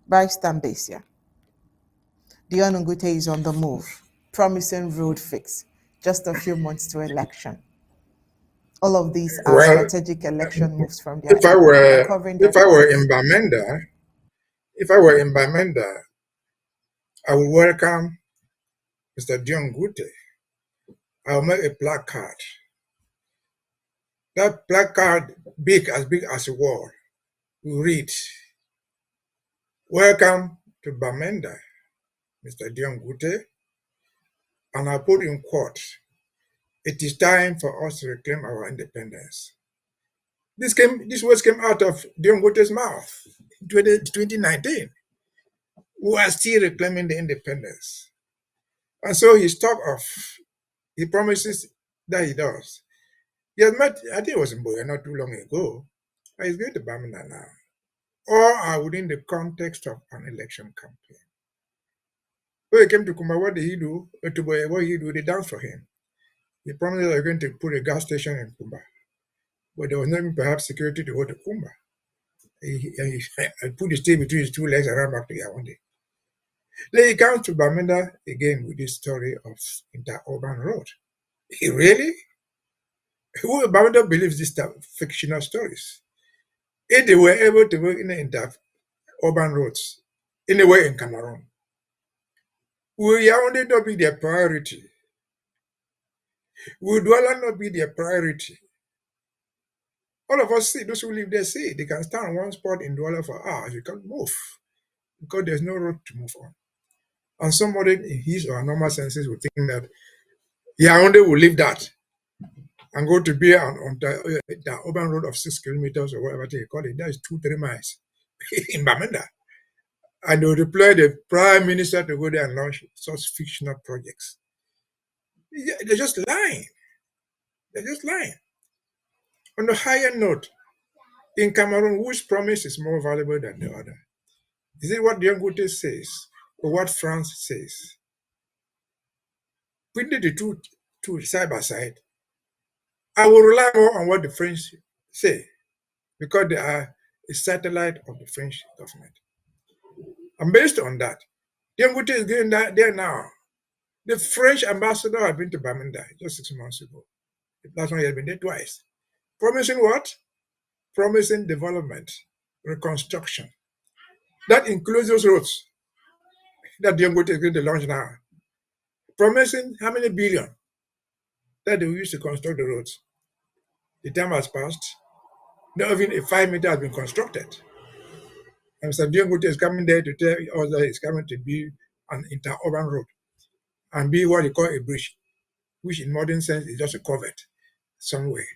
Barrister Mbeseha. Dion Ngute is on the move, promising road fix, just a few months to election. All of these are strategic election moves from their people. We're covering them. If I were in Bamenda, I would welcome Mr. Dion Ngute. I will make a placard. That placard, big as a wall, will read, "Welcome to Bamenda, Mr. Dion Ngute," and I put in quotes, "It is time for us to reclaim our independence." These words came out of Dion Ngute's mouth in 2019. We are still reclaiming the independence. And so he promises that he does. He has met, I think it was in Boya not too long ago, but he's going to Bamenda now. All are within the context of an election campaign. When he came to Kumba, what did he do? To Boya, what did he do? They danced for him. He promised they were going to put a gas station in Kumba, but there was not even perhaps security to go to Kumba. He put the stay between his two legs and ran back to Yaoundé. Then he comes to Bamenda again with this story of inter-urban road. Really? Who Bamenda believes this type of fictional stories? If they were able to work in the inter-urban roads, anywhere in Cameroon, will Yaoundé not be their priority? Will Douala not be their priority? All of us see, those who live there see, they can stand on one spot in Douala for hours, you can't move, because there's no road to move on. And somebody in his or her normal senses would think that Yaoundé will leave that and go to be on the urban road of 6 kilometers or whatever they call it. That is 2-3 miles in Bamenda. And they will deploy the prime minister to go there and launch such fictional projects. They're just lying. They're just lying. On a higher note, in Cameroon, which promise is more valuable than the other? Is it what Dion Ngute says or what France says? Putting the two side by side, I will rely more on what the French say because they are a satellite of the French government. And based on that, Dion Ngute is going there now. The French ambassador had been to Bamenda just 6 months ago. That's why he had been there twice. Promising what? Promising development, reconstruction. That includes those roads that Dion Ngute is going to launch now. Promising how many billion that they will use to construct the roads. The time has passed. Not even a 5 meter has been constructed. And Mr. Dion Ngute is coming there to tell us that it's coming to be an inter-urban road and be what they call a bridge, which in modern sense is just a culvert somewhere.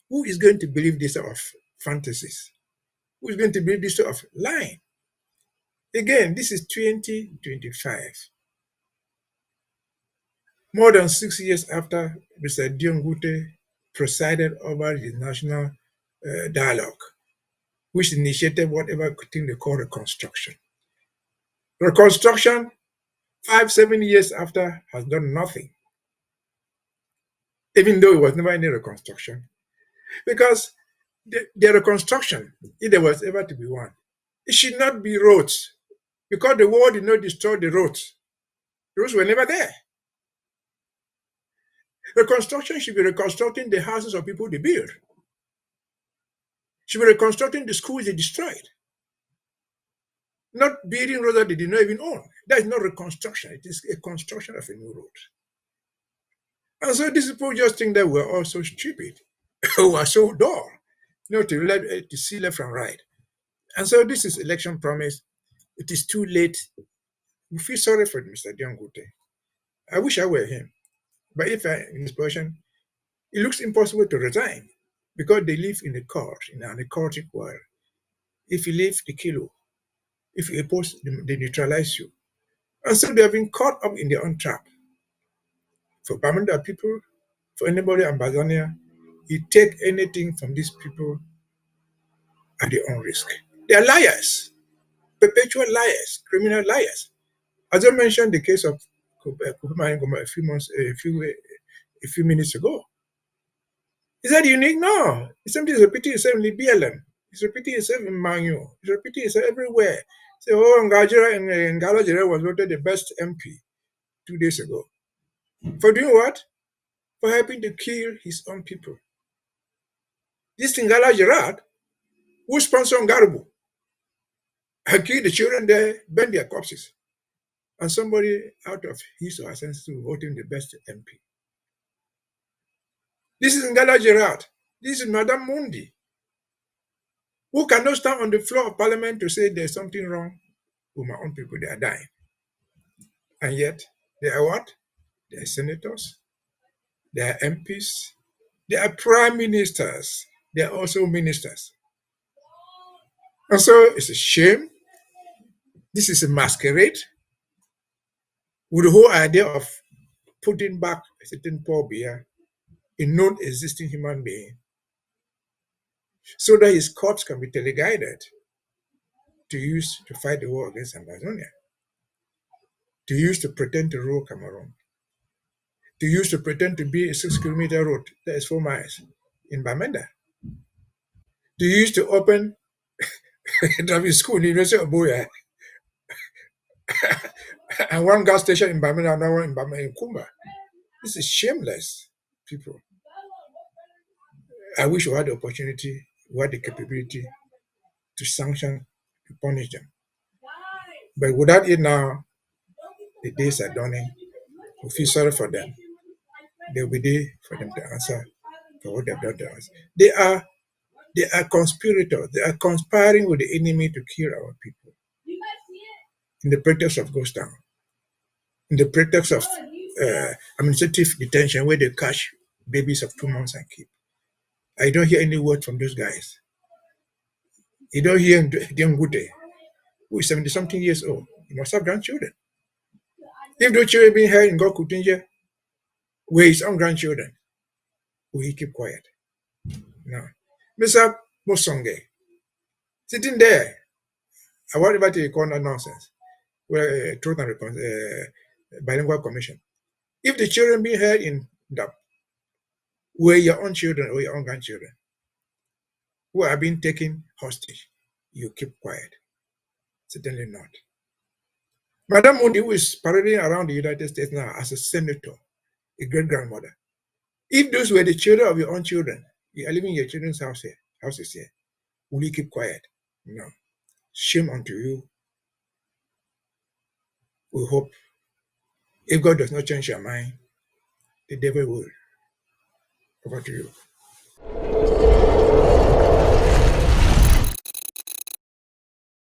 Who is going to believe this sort of fantasies? Who is going to believe this sort of lying? Again, this is 2025. More than 6 years after Mr. Dion Ngute presided over the national dialogue, which initiated whatever thing they call reconstruction. Reconstruction, 5-7 years after, has done nothing, even though it was never any reconstruction. Because the reconstruction, if there was ever to be one, it should not be roads, because the war did not destroy the roads. The roads were never there. Reconstruction should be reconstructing the houses of people they built. Should be reconstructing the schools they destroyed. Not building roads that they did not even own. That is not reconstruction. It is a construction of a new road. And so these people just think that we're all so stupid, who are so dull, to see left and right. And so this is election promise. It is too late. We feel sorry for Mr. Dion Ngute. I wish I were him. But if I'm in his position, it looks impossible to resign because they live in a court, in an occultic world. If you leave, they kill you. If you oppose, they neutralize you. And so they have been caught up in their own trap. For Bamenda people, for anybody in Tanzania, you take anything from these people at their own risk. They are liars, perpetual liars, criminal liars. As I mentioned the case of Kupuma Ngoma a few minutes ago. Is that unique? No. It's something that's repeating itself in BLM. It's repeating itself in Manu. It's repeating itself everywhere. Say, oh, Ngalo Jere was voted the best MP 2 days ago. For doing what? For helping to kill his own people. This Ngalo Gerard, who sponsored Ngaribu, had killed the children there, burned their corpses. And somebody out of his or her sense to vote him the best MP. This is Ngalo Gerard. This is Madame Mundi, who cannot stand on the floor of parliament to say there's something wrong with my own people, they are dying. And yet, they are what? They are senators, they are MPs, they are prime ministers, they are also ministers. And so it's a shame. This is a masquerade with the whole idea of putting back a certain poor bear, a non-existing human being, so that his corpse can be teleguided to use to fight the war against Amazonia, to use to pretend to rule Cameroon, to use to pretend to be a 6-kilometer road that is 4 miles in Bamenda, to use to open a driving school in the University of Boya, and one gas station in Bamenda, another one in Bamenda, in Kumba. This is shameless, people. I wish we had the opportunity, we had the capability to sanction, to punish them. But without it now, the days are dawning. We feel sorry for them. There will be day for them to answer for what they've done to us. They are conspirators. They are conspiring with the enemy to kill our people. In the pretext of ghost town, in the pretext of administrative detention where they catch babies of 2 months and keep. I don't hear any word from those guys. You don't hear Diangute, who is 70-something years old. He must have grandchildren. If those children being held in Gokutinja, where his own grandchildren, will he keep quiet? No. Mr. Musonge, sitting there, I want about to call that nonsense. Well, Truth and Bilingual Commission. If the children being held in that, were your own children or your own grandchildren, who are being taken hostage, you keep quiet. Certainly not. Madame Mundi, who is parading around the United States now as a senator, a great-grandmother. If those were the children of your own children, you are living in your children's houses here, will you keep quiet? No. Shame unto you. We hope, if God does not change your mind, the devil will. Over to you.